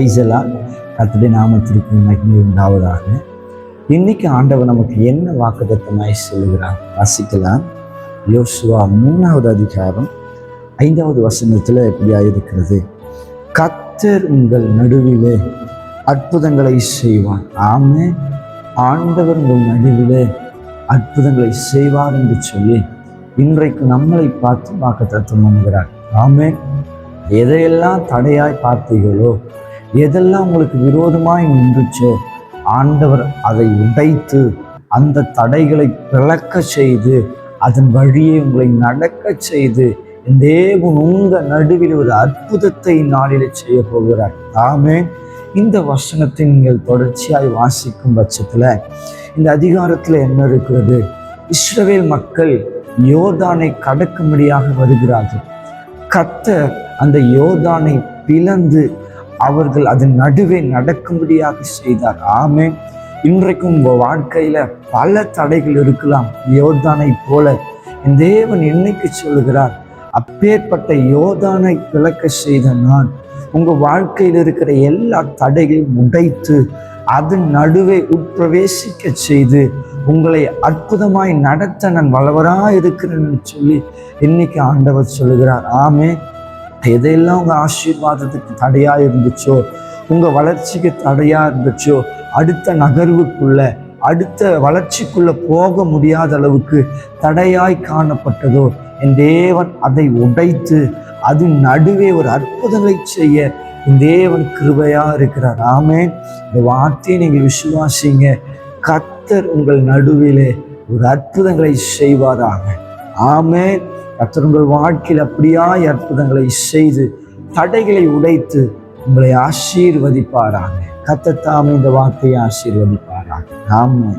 Price எல்லாம் கர்த்தருடைய நாமத்திற்கு மகிமை உண்டாவதாக. இன்னைக்கு ஆண்டவர் நமக்கு என்ன வாக்குத்தத்தமாய் சொல்லுகிறார் வாசிக்கலாம். யோசுவா 3வது அதிகாரம் 5வது வசனத்தில் எப்படியா இருக்கிறது? கர்த்தர் உங்கள் நடுவிலே அற்புதங்களை செய்வார். ஆமென். ஆண்டவர் உங்கள் நடுவிலே அற்புதங்களை செய்வார் என்று சொல்லி இன்றைக்கு நம்மளை பார்த்து வாக்குத்தத்தம் பண்ணுகிறார். ஆமென். எதையெல்லாம் தடையாய் பார்த்தீர்களோ, எதெல்லாம் உங்களுக்கு விரோதமாய் நின்றுச்சோ, ஆண்டவர் அதை உடைத்து அந்த தடைகளை பிளக்க செய்து அதன் வழியே உங்களை நடக்க செய்து தேவன் உங்கள் நடுவில் ஒரு அற்புதத்தை நாளிலே செய்ய போகிறார். ஆமென். இந்த வசனத்தை நீங்கள் தொடர்ச்சியாய் வாசிக்கும் பட்சத்தில் இந்த அதிகாரத்தில் என்ன இருக்கிறது? இஸ்ரவேல் மக்கள் யோர்தானை கடக்கும்படியாக வருகிறார்கள். கர்த்தர் அந்த யோர்தானை பிளந்து அவர்கள் அதன் நடுவே நடக்கும்படியாக செய்தார். ஆமென். இன்றைக்கும் உங்கள் வாழ்க்கையில பல தடைகள் இருக்கலாம். யோர்தானை போல என் தேவன் என்னைக்கு சொல்லுகிறார், அப்பேற்பட்ட யோர்தானை பிளக்க செய்த நான் உங்கள் வாழ்க்கையில் இருக்கிற எல்லா தடைகளையும் உடைத்து அதன் நடுவே உட்பிரவேசிக்க செய்து உங்களை அற்புதமாய் நடத்த நான் வல்லவராக இருக்கிறேன்னு சொல்லி இன்னைக்கு ஆண்டவர் சொல்லுகிறார். ஆமென். எதையெல்லாம் உங்கள் ஆசீர்வாதத்துக்கு தடையாக இருந்துச்சோ, உங்கள் வளர்ச்சிக்கு தடையாக இருந்துச்சோ, அடுத்த நகர்வுக்குள்ள அடுத்த வளர்ச்சிக்குள்ள போக முடியாத அளவுக்கு தடையாய் காணப்பட்டதோ, என் தேவன் அதை உடைத்து அதன் நடுவே ஒரு அற்புதங்களை செய்ய என் தேவன் கிருபையா இருக்கிறார். ஆமென். இந்த வார்த்தையை நீங்கள் விசுவாசிங்க. கர்த்தர் உங்கள் நடுவிலே ஒரு அற்புதங்களை செய்வாராக. ஆமென். கர்த்தர் உங்கள் வாழ்க்கையில் அப்படியாய் அற்புதங்களை செய்து தடைகளை உடைத்து உங்களை ஆசீர்வதிப்பாராக. கர்த்தர் தாமே இந்த வார்த்தையை ஆசீர்வதிப்பாராக. ஆமென்.